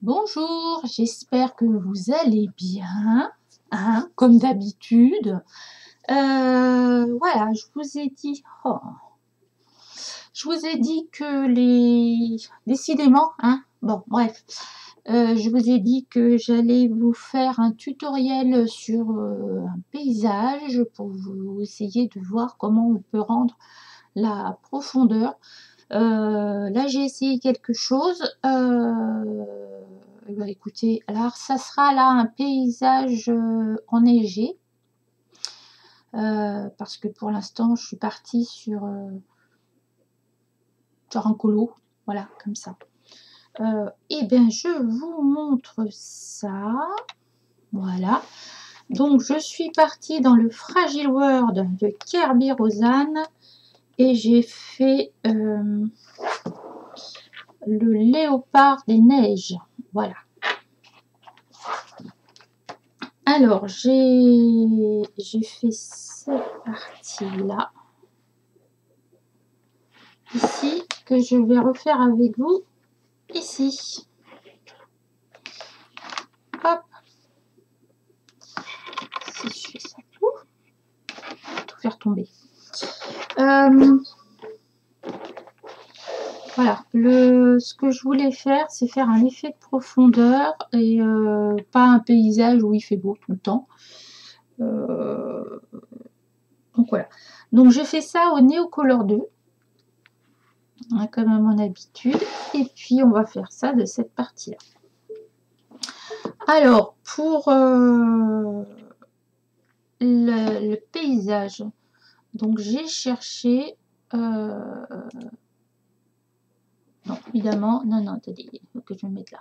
Bonjour, j'espère que vous allez bien, hein, comme d'habitude. Voilà, je vous ai dit que décidément, hein, bon, bref, je vous ai dit que j'allais vous faire un tutoriel sur un paysage pour vous essayer de voir comment on peut rendre la profondeur. Là, j'ai essayé quelque chose. Écoutez, alors ça sera là un paysage enneigé. Parce que pour l'instant, je suis partie sur un colo. Voilà, comme ça. Et bien, je vous montre ça. Voilà. Donc, je suis partie dans le Fragile World de Kerby Rosanne. Et j'ai fait le léopard des neiges. Voilà. Alors, j'ai fait cette partie-là. Ici, que je vais refaire avec vous. Ici. Hop. Si je fais ça, tout faire tomber. Voilà, ce que je voulais faire, c'est faire un effet de profondeur et pas un paysage où il fait beau tout le temps. Donc voilà. Donc j'ai fait ça au Neocolor 2, hein, comme à mon habitude. Et puis on va faire ça de cette partie-là. Alors pour le paysage, donc j'ai cherché. Non, évidemment, non, attendez, il faut que je me mette là.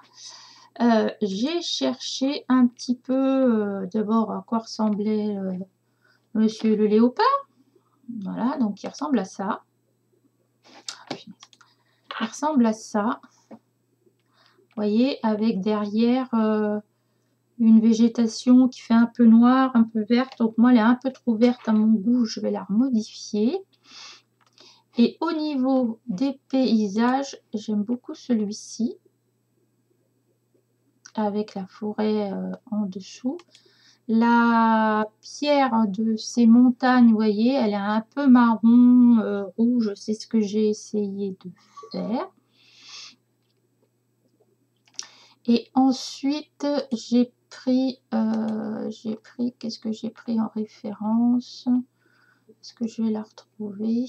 J'ai cherché un petit peu d'abord à quoi ressemblait Monsieur le Léopard. Voilà, donc il ressemble à ça. Il ressemble à ça. Vous voyez, avec derrière une végétation qui fait un peu noire, un peu verte. Donc moi, elle est un peu trop verte à mon goût, je vais la remodifier. Et au niveau des paysages, j'aime beaucoup celui-ci, avec la forêt en dessous. La pierre de ces montagnes, vous voyez, elle est un peu marron, rouge, c'est ce que j'ai essayé de faire. Et ensuite, j'ai pris, qu'est-ce que j'ai pris en référence? Est-ce que je vais la retrouver?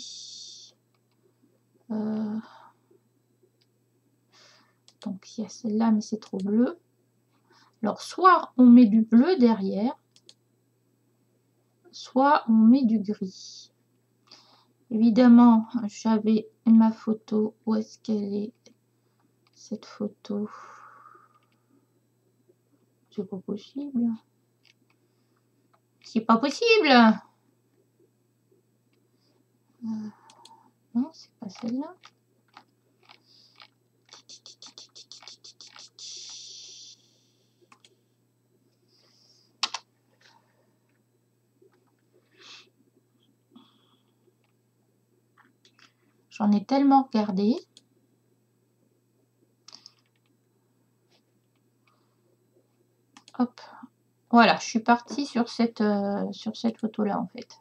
Donc il y a celle-là, mais c'est trop bleu. Alors, soit on met du bleu derrière, soit on met du gris. Évidemment, j'avais ma photo. Où est-ce qu'elle est, cette photo? C'est pas possible. C'est pas possible. Non, c'est pas celle-là. J'en ai tellement regardé. Hop. Voilà, je suis partie sur cette photo-là, en fait.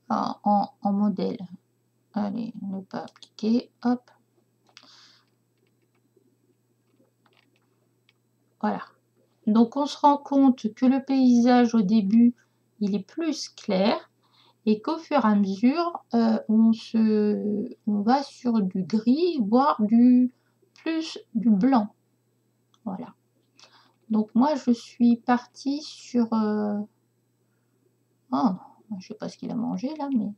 En modèle. Allez, ne pas appliquer. Hop. Voilà. Donc, on se rend compte que le paysage, au début, il est plus clair. Et qu'au fur et à mesure, on va sur du gris, voire plus du blanc. Voilà. Donc moi, je suis partie sur... Oh, je sais pas ce qu'il a mangé là, mais...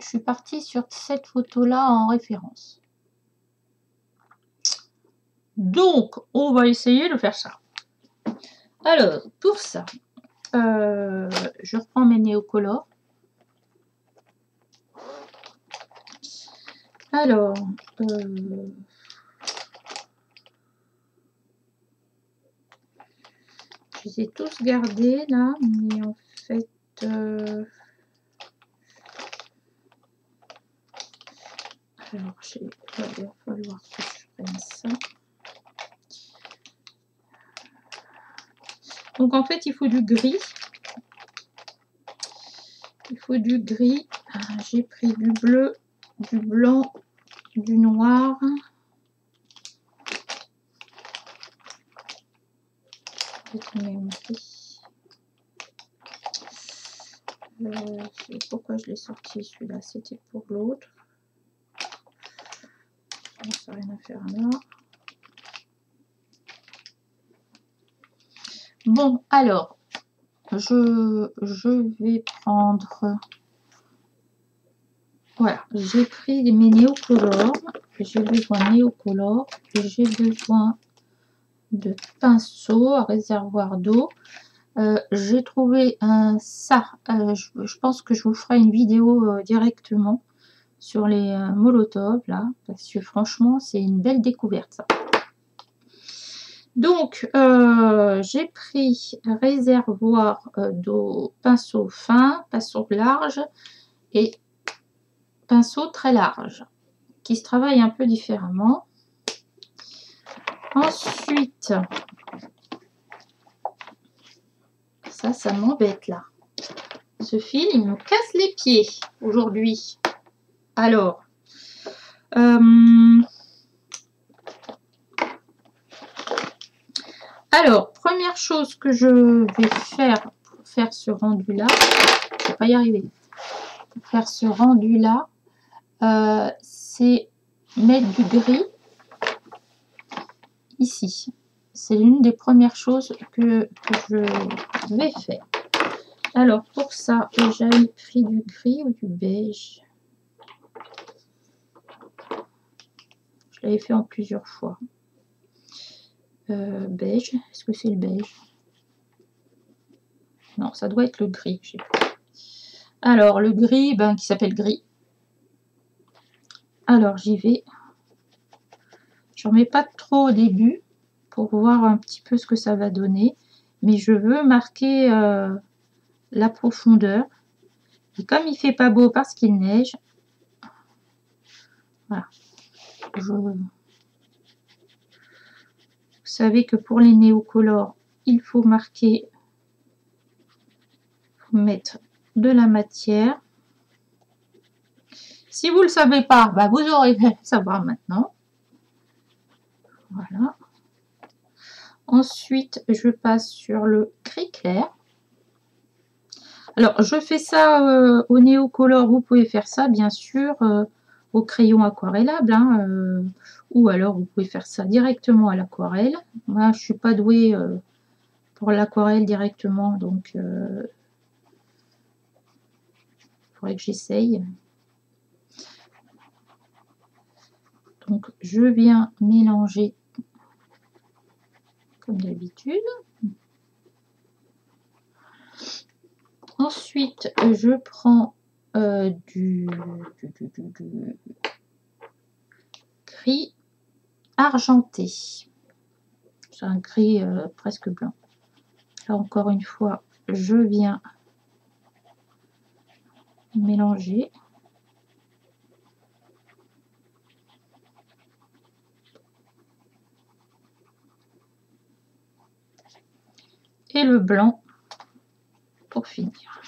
Je suis partie sur cette photo-là en référence. Donc, on va essayer de faire ça. Alors, pour ça, je reprends mes néocolores. Alors, Je les ai tous gardés là, mais en fait... Alors, il va falloir que je prenne ça. Donc, en fait, il faut du gris. Il faut du gris. J'ai pris du bleu, du blanc, du noir. Pourquoi je l'ai sorti celui-là? C'était pour l'autre. Ça n'a rien à faire là. Bon, alors, je vais prendre... Voilà, j'ai pris mes néocolores. J'ai besoin de néocolores. J'ai besoin de pinceau à réservoir d'eau. J'ai trouvé ça. Je pense que je vous ferai une vidéo directement sur les Molotov là, parce que franchement c'est une belle découverte ça. Donc j'ai pris réservoir d'eau, pinceau fin, pinceau large et pinceau très large qui se travaille un peu différemment. Ensuite, ça m'embête là. Ce fil, il me casse les pieds aujourd'hui. Alors, première chose que je vais faire pour faire ce rendu-là, je ne vais pas y arriver. Pour faire ce rendu-là, c'est mettre du gris ici. C'est l'une des premières choses que je vais faire. Alors, pour ça, j'avais pris du gris ou du beige. Je l'avais fait en plusieurs fois. Beige, est-ce que c'est le beige? Non, ça doit être le gris. Alors, le gris, qui s'appelle gris. Alors, j'y vais. J'en mets pas trop au début pour voir un petit peu ce que ça va donner. Mais je veux marquer la profondeur. Et comme il fait pas beau parce qu'il neige, voilà. Vous savez que pour les néocolores, il faut marquer, mettre de la matière. Si vous ne le savez pas, vous aurez à le savoir maintenant. Voilà. Ensuite, je passe sur le gris clair. Alors, je fais ça au néocolore. Vous pouvez faire ça, bien sûr, au crayon aquarellable. Ou alors, vous pouvez faire ça directement à l'aquarelle. Moi, je ne suis pas douée pour l'aquarelle directement, donc il faudrait que j'essaye. Donc, je viens mélanger comme d'habitude. Ensuite, je prends du gris argenté. C'est un gris presque blanc. Là, encore une fois, je viens mélanger. Et le blanc pour finir.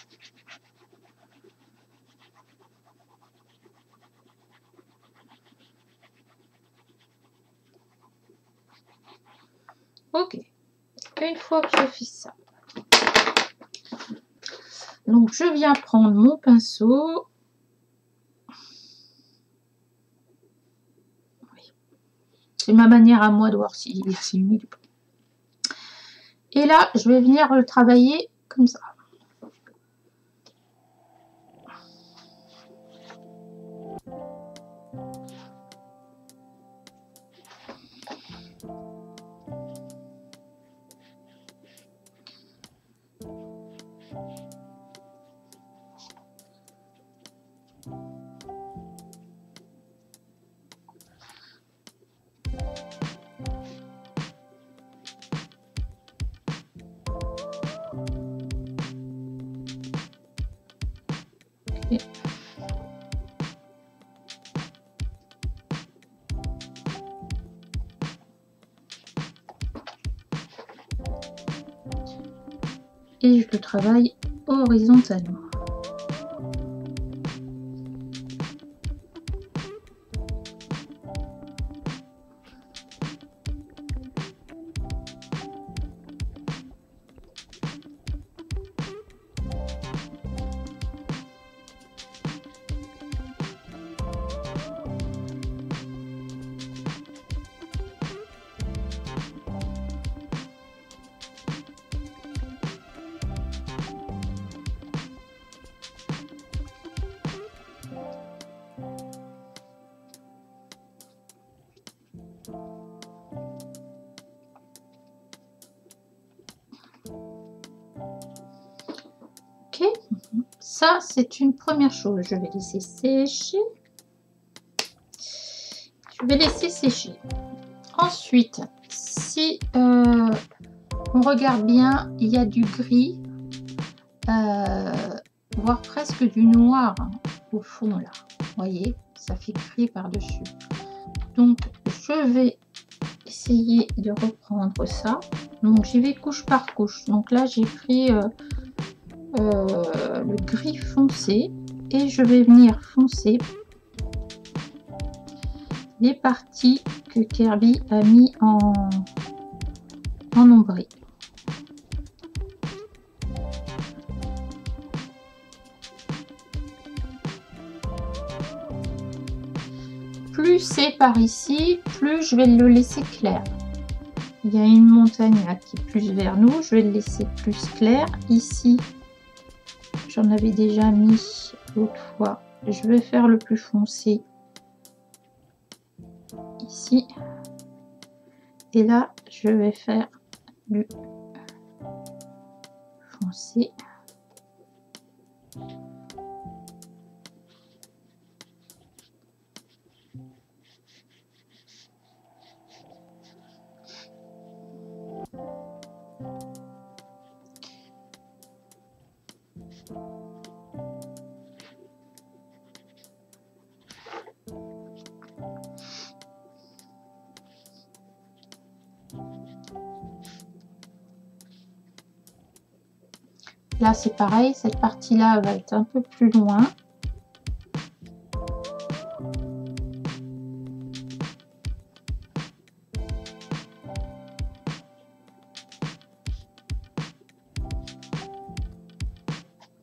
Ok, une fois que je fais ça, donc je viens prendre mon pinceau. Oui. C'est ma manière à moi de voir si c'est humide ou pas. Et là, je vais venir le travailler comme ça. Et je le travaille horizontalement. Ok, ça c'est une première chose. Je vais laisser sécher. Je vais laisser sécher. Ensuite, si on regarde bien, il y a du gris, voire presque du noir hein, au fond là. Vous voyez, ça fait gris par-dessus. Donc, je vais essayer de reprendre ça. Donc, j'y vais couche par couche. Donc là, j'ai pris le gris foncé et je vais venir foncer les parties que Kirby a mis en ombré. Plus c'est par ici, plus je vais le laisser clair. Il y a une montagne là qui est plus vers nous, je vais le laisser plus clair. Ici, j'en avais déjà mis l'autre fois. Je vais faire le plus foncé ici. Et là, je vais faire du foncé. Là, c'est pareil, cette partie-là va être un peu plus loin.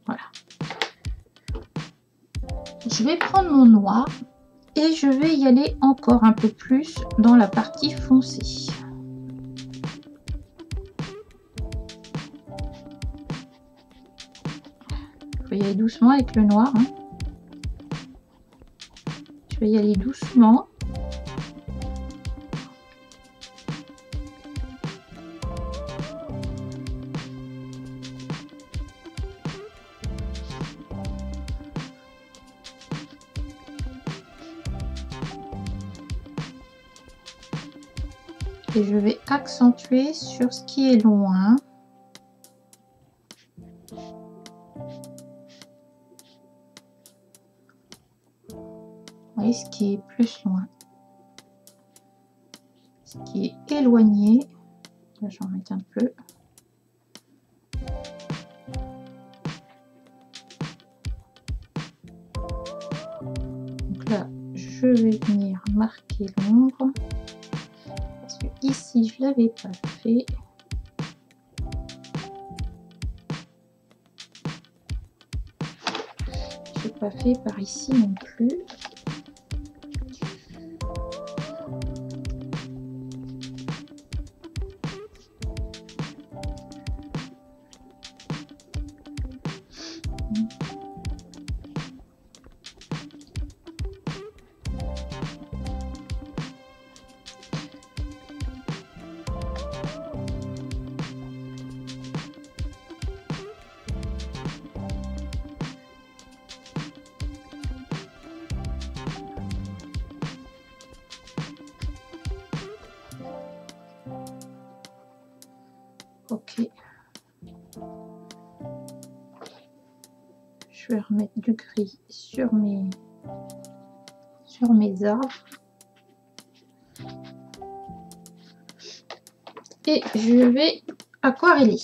Voilà. Je vais prendre mon noir et je vais y aller encore un peu plus dans la partie foncée. Je vais y aller doucement avec le noir. Hein. Je vais y aller doucement. Et je vais accentuer sur ce qui est loin. Vous voyez ce qui est plus loin. Ce qui est éloigné. Là, j'en mets un peu. Donc là, je vais venir marquer l'ombre. Parce que ici, je ne l'avais pas fait. Je n'ai pas fait par ici non plus. Ok. je vais remettre du gris sur mes arbres. Et je vais aquareller.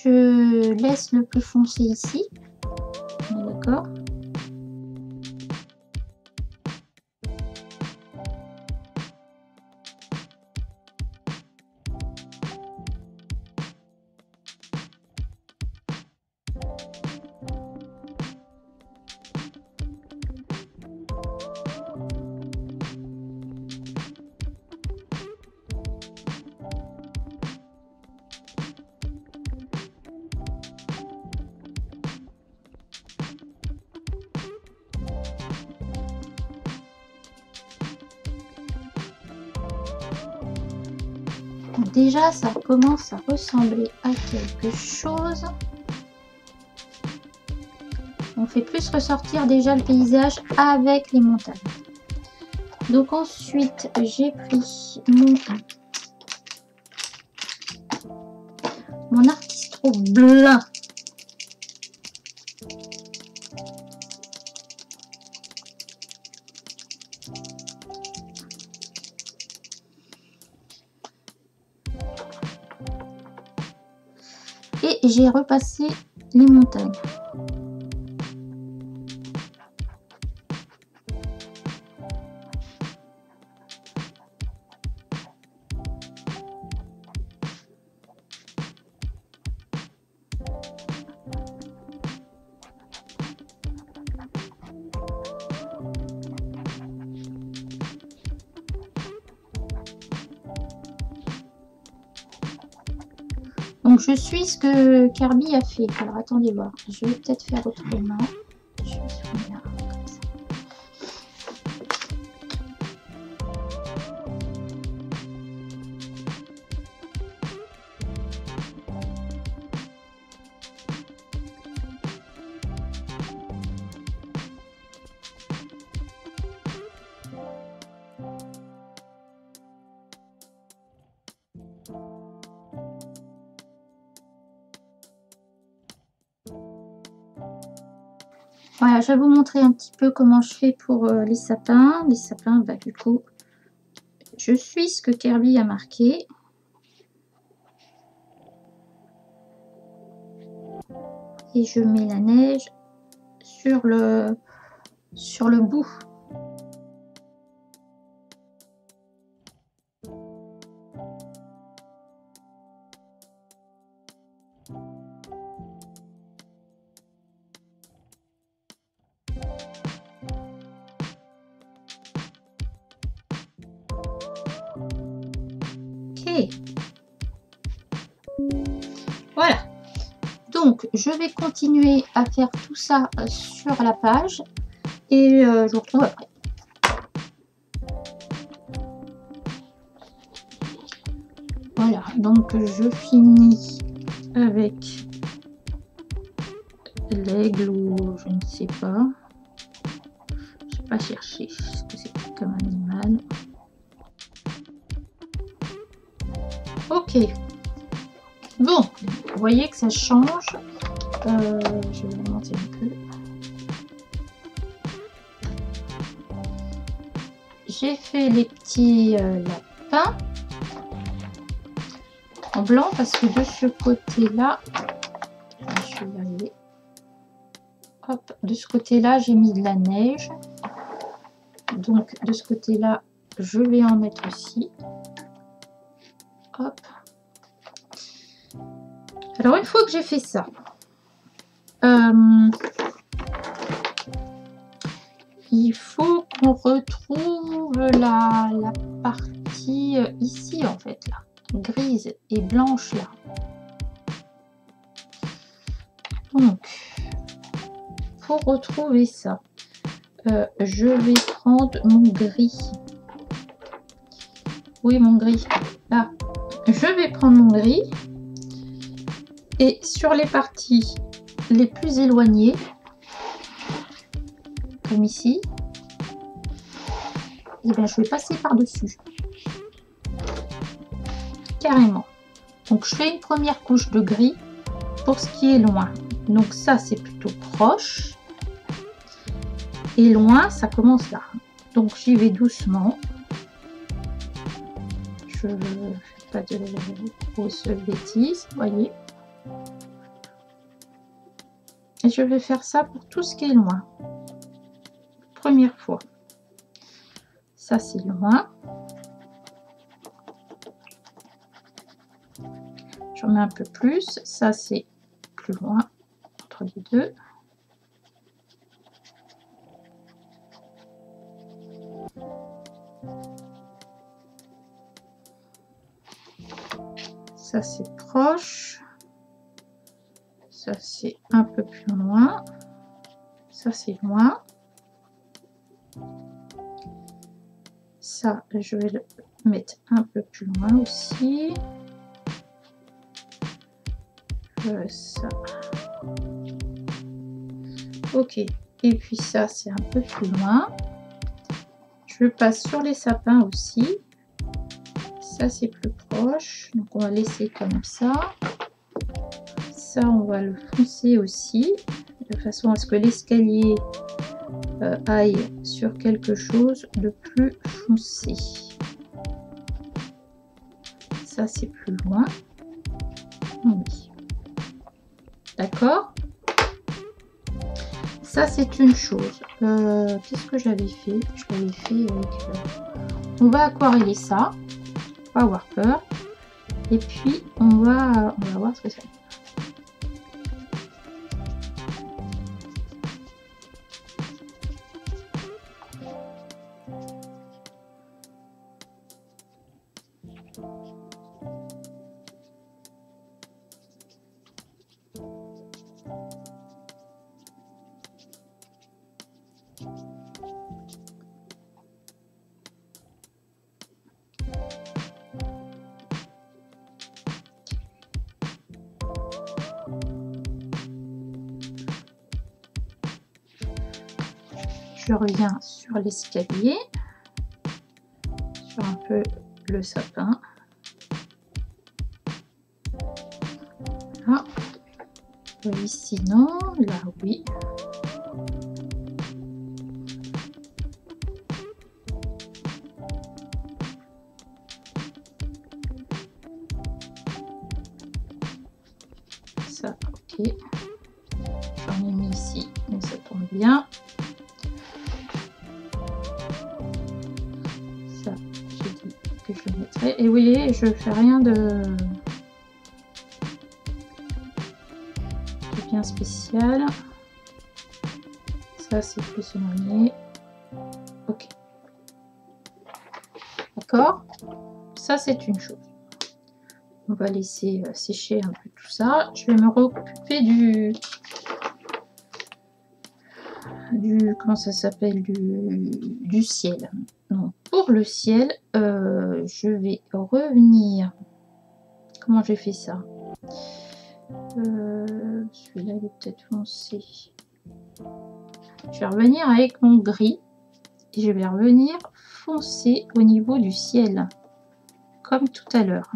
Je laisse le plus foncé ici. On est d'accord? Déjà, ça commence à ressembler à quelque chose. On fait plus ressortir déjà le paysage avec les montagnes. Donc ensuite, j'ai pris mon Archistro blanc. Et j'ai repassé les montagnes. Donc je suis ce que Kirby a fait. Alors attendez voir, je vais peut-être faire autrement. Je vais faire comme ça. Voilà, je vais vous montrer un petit peu comment je fais pour les sapins. Les sapins, bah, du coup, je suis ce que Kirby a marqué. Et je mets la neige sur le bout. Voilà, donc je vais continuer à faire tout ça sur la page et je vous retrouve après. Voilà, donc je finis avec l'aigle ou je ne sais pas. Je n'ai pas cherché ce que c'est comme animal. Ok. Bon, vous voyez que ça change. Je vais augmenter un peu. J'ai fait les petits lapins en blanc parce que de ce côté-là, je vais y arriver. Hop, de ce côté-là, j'ai mis de la neige. Donc de ce côté-là, je vais en mettre aussi. Hop. Alors une fois que j'ai fait ça, il faut qu'on retrouve la partie ici en fait, là, grise et blanche là. Donc, pour retrouver ça, je vais prendre mon gris. Où est mon gris? Là. Je vais prendre mon gris. Et sur les parties les plus éloignées, comme ici, et bien, je vais passer par-dessus. Carrément. Donc, je fais une première couche de gris pour ce qui est loin. Donc, ça, c'est plutôt proche. Et loin, ça commence là. Donc, j'y vais doucement. Je ne fais pas de grosses bêtises, vous voyez. Et je vais faire ça pour tout ce qui est loin. Première fois. Ça, c'est loin. J'en mets un peu plus. Ça, c'est plus loin entre les deux. Ça, c'est proche. Ça, c'est un peu plus loin. Ça, c'est loin. Ça, je vais le mettre un peu plus loin aussi. Ça. Ok. Et puis ça, c'est un peu plus loin. Je passe sur les sapins aussi. Ça, c'est plus proche. Donc, on va laisser comme ça. Ça, on va le foncer aussi. De façon à ce que l'escalier aille sur quelque chose de plus foncé. Ça, c'est plus loin. Oui. D'accord? Ça, c'est une chose. Qu'est-ce que j'avais fait? Je l'avais fait avec... on va aquareller ça. Pas avoir peur. Et puis, on va voir ce que ça fait. Je reviens sur l'escalier, sur un peu le sapin. Là. Ici, non. Là, oui. Ça, ok. J'en ai mis ici, mais ça tombe bien. Ça, j'ai dit que je le mettrai. Et vous voyez, je fais rien de bien spécial. Ça, c'est plus éloigné. Ok. D'accord? Ça, c'est une chose. On va laisser sécher un peu tout ça. Je vais me occuper du comment ça s'appelle, du ciel. Donc, pour le ciel, je vais revenir. Comment j'ai fait ça? Celui-là, il est peut-être foncé. Je vais revenir avec mon gris et je vais revenir foncer au niveau du ciel, comme tout à l'heure.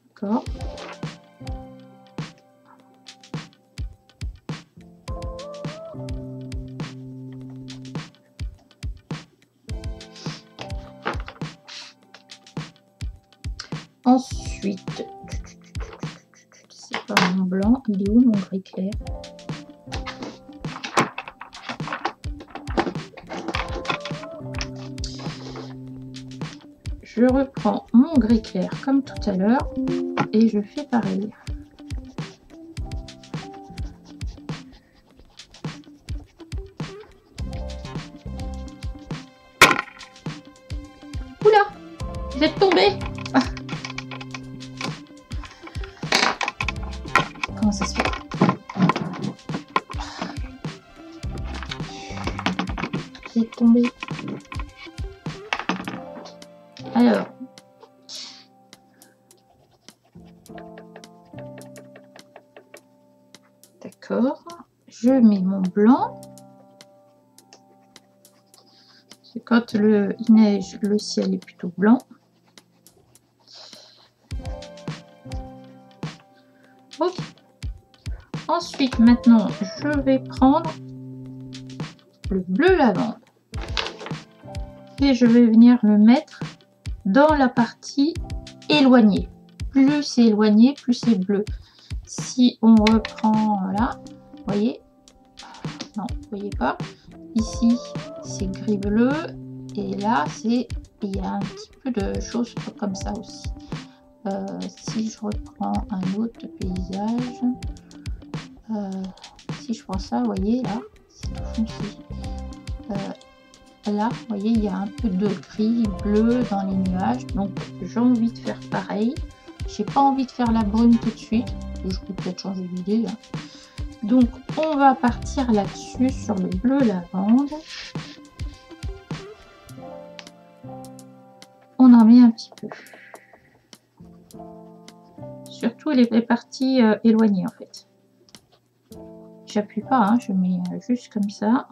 D'accord. Ensuite, c'est pas mon blanc, il est où mon gris clair? Je reprends mon gris clair comme tout à l'heure et je fais pareil. Oula, vous êtes tombé. Comment ça se fait? tomber. Alors. D'accord. Je mets mon blanc. C'est quand il neige, le ciel est plutôt blanc. Ok. Ensuite, maintenant, je vais prendre le bleu lavande et je vais venir le mettre dans la partie éloignée. Plus c'est éloigné, plus c'est bleu. Si on reprend là, vous voyez, non, vous voyez pas. Ici, c'est gris bleu et là, il y a un petit peu de choses comme ça aussi. Si je reprends un autre paysage, si je prends ça, vous voyez là, c'est tout foncé. Là, vous voyez, il y a un peu de gris bleu dans les nuages, donc j'ai envie de faire pareil. J'ai pas envie de faire la brune tout de suite, je peux peut-être changer d'idée. Donc on va partir là-dessus sur le bleu lavande. On en met un petit peu. Surtout les parties éloignées en fait. J'appuie pas, hein, je mets juste comme ça.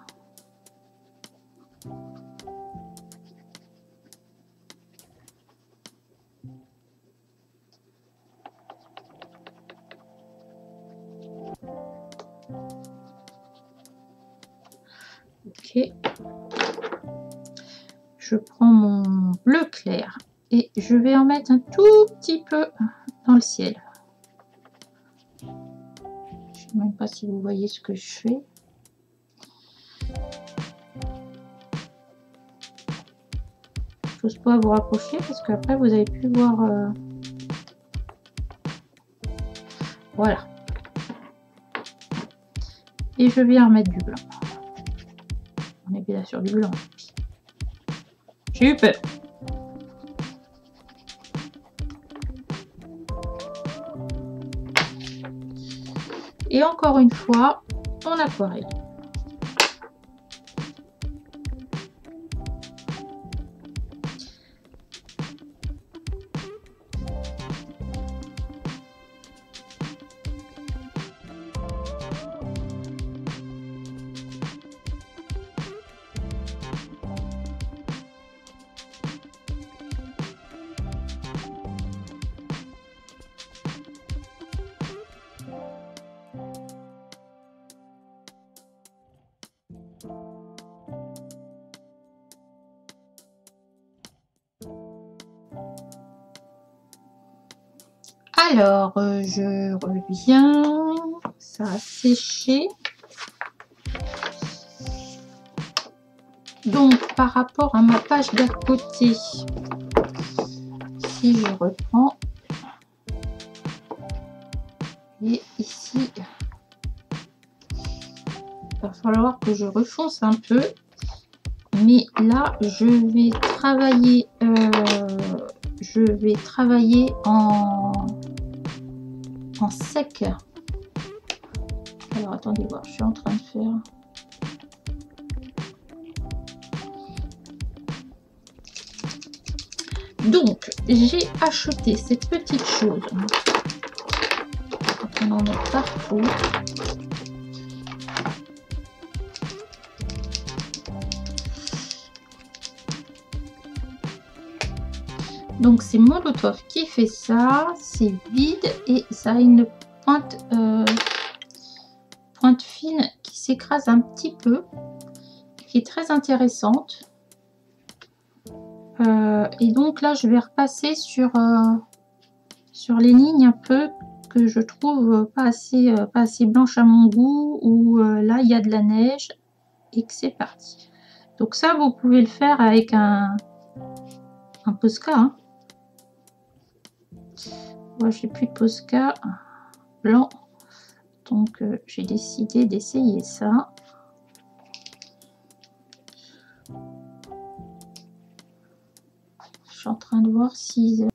Ok. Je prends mon bleu clair et je vais en mettre un tout petit peu dans le ciel. Je ne sais même pas si vous voyez ce que je fais. Je n'ose pas vous rapprocher parce qu'après vous avez pu voir. Voilà. Et je vais en mettre du blanc. On est bien sûr du blanc. J'ai eu peur. Et encore une fois, on aquarelle. Alors, je reviens, ça a séché. Donc, par rapport à ma page d'à côté, si je reprends, et ici, il va falloir que je refonce un peu. Mais là, je vais travailler en sec. Alors attendez voir, je suis en train de faire. Donc j'ai acheté cette petite chose. On en met partout. Donc c'est Molotov qui fait ça, c'est vide et ça a une pointe fine qui s'écrase un petit peu, qui est très intéressante. Et donc là je vais repasser sur les lignes un peu que je trouve pas assez blanches à mon goût, où là il y a de la neige et que c'est parti. Donc ça vous pouvez le faire avec un Posca, hein. Moi j'ai plus de Posca blanc, donc j'ai décidé d'essayer ça. Je suis en train de voir si...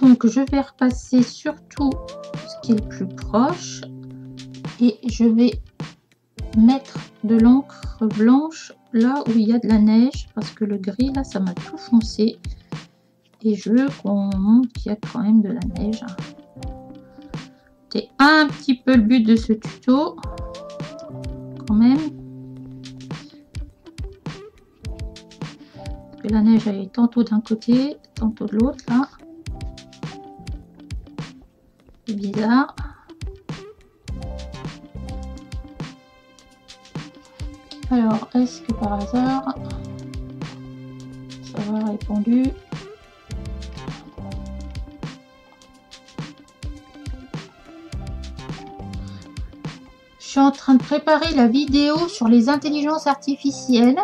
Donc je vais repasser surtout ce qui est le plus proche et je vais mettre de l'encre blanche là où il y a de la neige, parce que le gris là ça m'a tout foncé et je veux qu'on montre qu'il y a quand même de la neige. C'est un petit peu le but de ce tuto quand même, parce que la neige elle est tantôt d'un côté tantôt de l'autre là, c'est bizarre. Alors, est-ce que par hasard, ça va répondu? Je suis en train de préparer la vidéo sur les intelligences artificielles.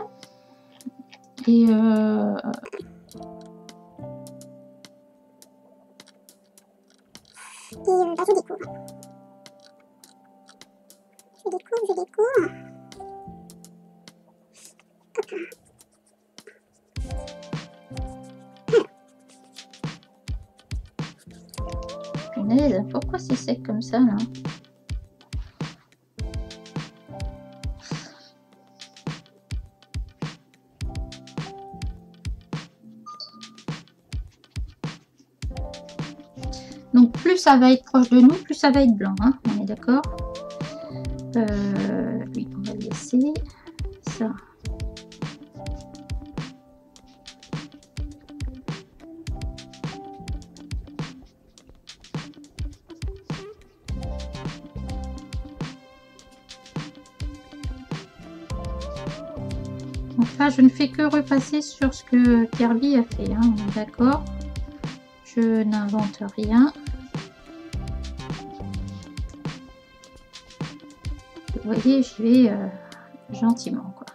Et je découvre. Punaise, pourquoi c'est sec comme ça là? Donc plus ça va être proche de nous, plus ça va être blanc, hein, on est d'accord? Oui, on va laisser ça. Donc là, je ne fais que repasser sur ce que Kirby a fait, hein, on est d'accord? Je n'invente rien. Vous voyez, je vais gentiment, quoi.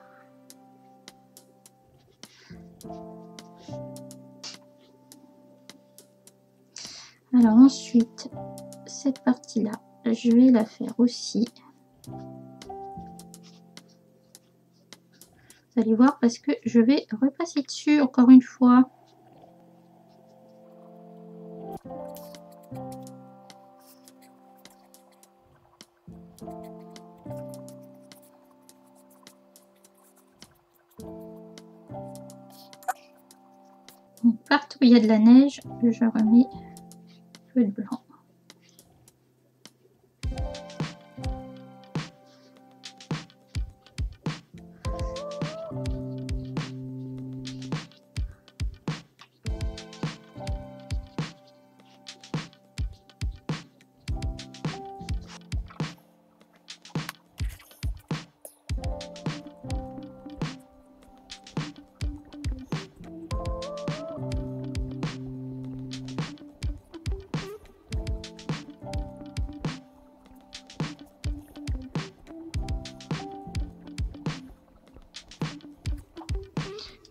Alors ensuite, cette partie-là, je vais la faire aussi. Vous allez voir parce que je vais repasser dessus encore une fois. Donc, partout où il y a de la neige, je remets un peu de blanc.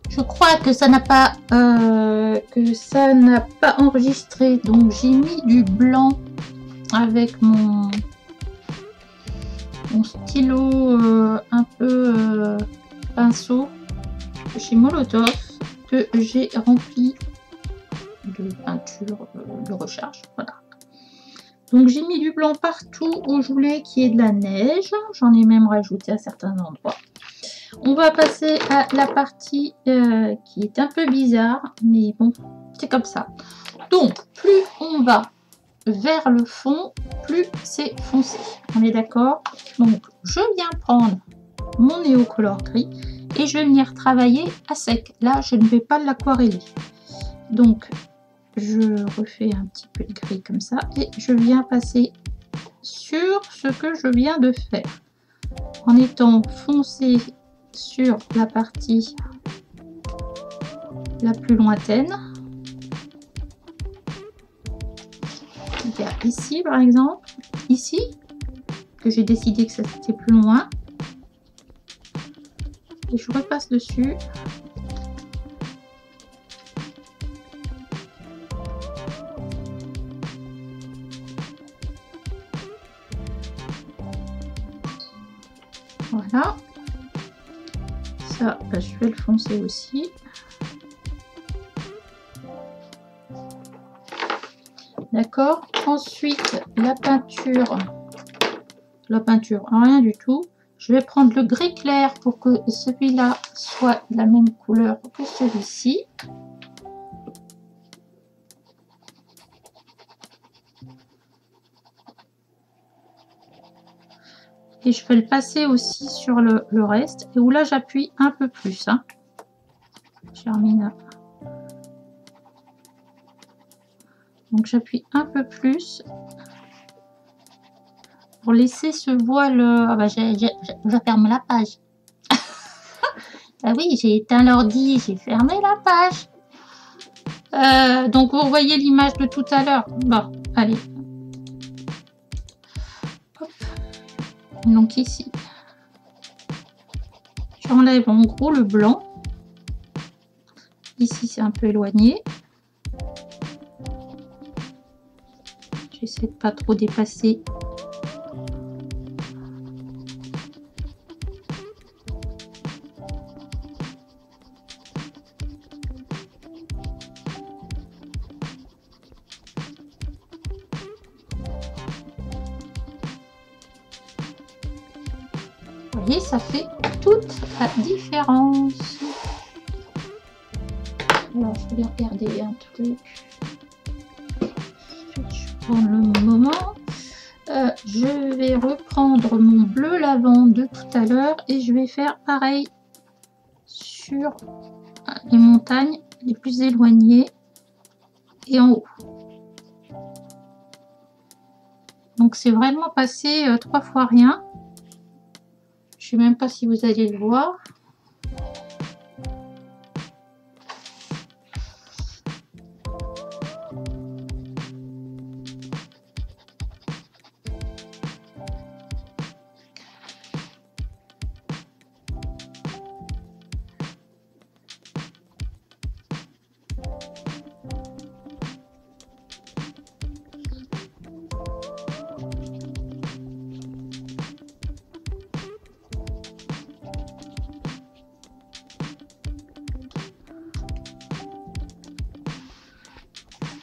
Je crois que ça n'a pas enregistré, donc j'ai mis du blanc avec mon stylo un peu pinceau chez Molotov que j'ai rempli de peinture de recharge. Voilà. Donc j'ai mis du blanc partout où je voulais qu'il y ait de la neige. J'en ai même rajouté à certains endroits. On va passer à la partie qui est un peu bizarre, mais bon, c'est comme ça. Donc, plus on va vers le fond, plus c'est foncé. On est d'accord? Donc, je viens prendre mon néocolor gris et je vais venir travailler à sec. Là, je ne vais pas l'aquareller. Donc, je refais un petit peu de gris comme ça et je viens passer sur ce que je viens de faire en étant foncé sur la partie la plus lointaine. Il y a ici par exemple, ici, que j'ai décidé que c'était plus loin. Et je repasse dessus. Voilà. Ça, je vais le foncer aussi. D'accord. Ensuite, la peinture, rien du tout. Je vais prendre le gris clair pour que celui-là soit de la même couleur que celui-ci. Et je vais le passer aussi sur le reste. Et où là, j'appuie un peu plus. Hein. Je termine. Donc, j'appuie un peu plus pour laisser ce voile. Ah bah, je ferme la page. Ah oui, j'ai éteint l'ordi, j'ai fermé la page. Donc, vous voyez l'image de tout à l'heure. Bon, allez. Hop. Donc, ici, j'enlève en gros le blanc. Ici, c'est un peu éloigné. J'essaie de pas trop dépasser. Vous voyez, ça fait toute la différence. Alors, je vais regarder un truc. Je prends le moment. Je vais reprendre mon bleu lavande de tout à l'heure et je vais faire pareil sur les montagnes les plus éloignées et en haut. Donc, c'est vraiment passé 3 fois rien. Je ne sais même pas si vous allez le voir.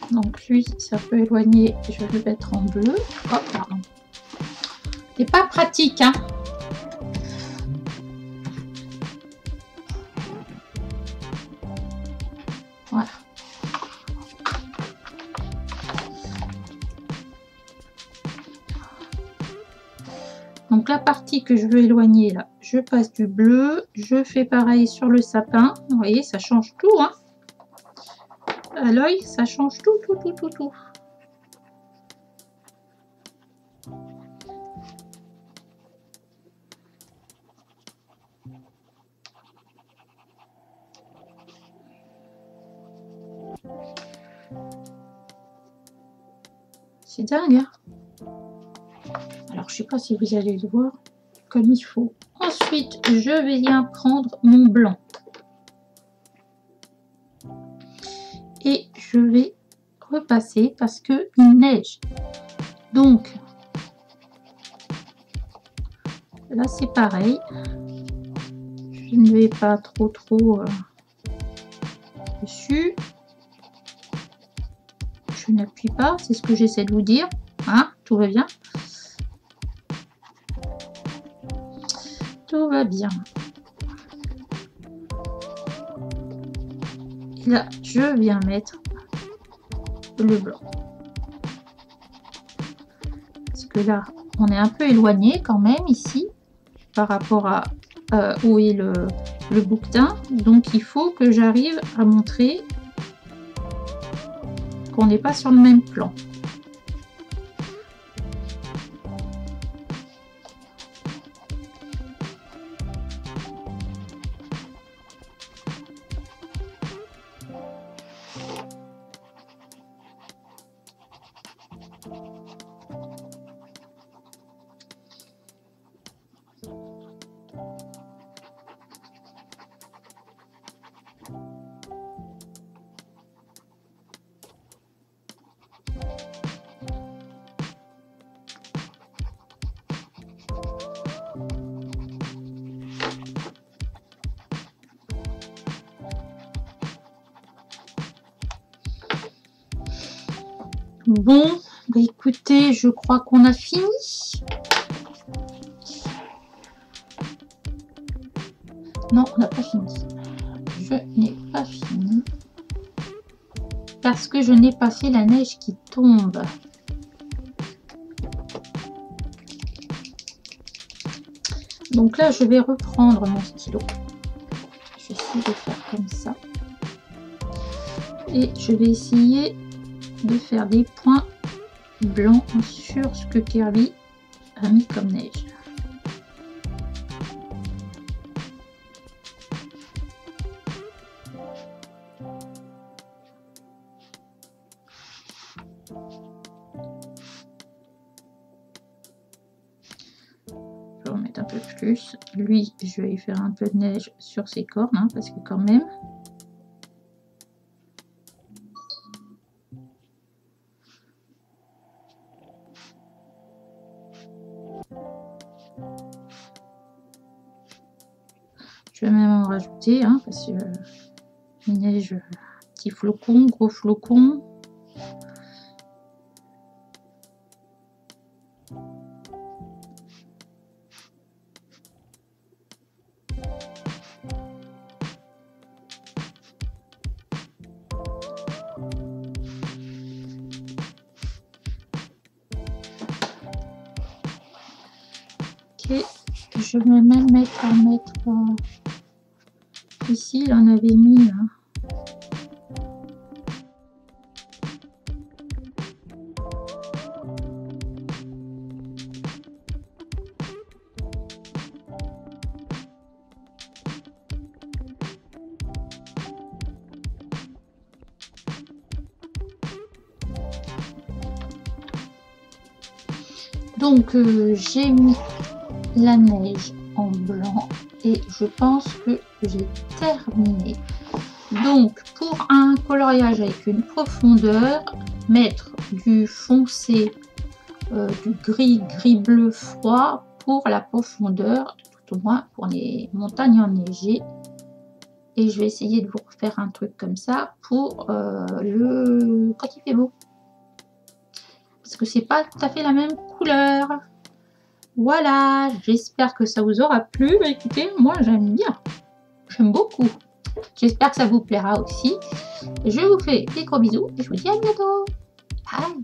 Donc lui, ça peut éloigner, je vais le mettre en bleu. Oh, pardon. C'est pas pratique, hein. Voilà. Donc la partie que je veux éloigner, là, je passe du bleu. Je fais pareil sur le sapin. Vous voyez, ça change tout, hein. À l'œil, ça change tout. C'est dingue, hein. Alors, je sais pas si vous allez le voir comme il faut. Ensuite, je vais bien prendre mon blanc. Et je vais repasser parce que il neige. Donc, là, c'est pareil. Je ne vais pas trop dessus. Je n'appuie pas, c'est ce que j'essaie de vous dire. Hein, tout va bien. Tout va bien. Et là, je viens mettre le blanc. Parce que là, on est un peu éloigné quand même ici par rapport à où est le bouquetin. Donc, il faut que j'arrive à montrer qu'on n'est pas sur le même plan. Bon, bah écoutez, je crois qu'on a fini. Non, on n'a pas fini. Je n'ai pas fini. Parce que je n'ai pas fait la neige qui tombe. Donc là, je vais reprendre mon stylo. Je vais essayer de faire comme ça. Et je vais essayer de faire des points blancs sur ce que Kirby a mis comme neige. Je vais en mettre un peu plus. Lui, je vais y faire un peu de neige sur ses cornes, hein, parce que quand même... Je vais même en rajouter, hein, parce que neige, petit flocon, gros flocon. Ok, je vais même mettre ici, il en avait mis là. Donc j'ai mis la neige en blanc et je pense que j'ai terminé. Donc pour un coloriage avec une profondeur, mettre du foncé, du gris bleu froid pour la profondeur, tout au moins pour les montagnes enneigées. Et je vais essayer de vous refaire un truc comme ça pour quand il fait beau. Parce que c'est pas tout à fait la même couleur. Voilà, j'espère que ça vous aura plu. Bah, écoutez, moi j'aime bien. J'aime beaucoup. J'espère que ça vous plaira aussi. Je vous fais des gros bisous et je vous dis à bientôt. Bye.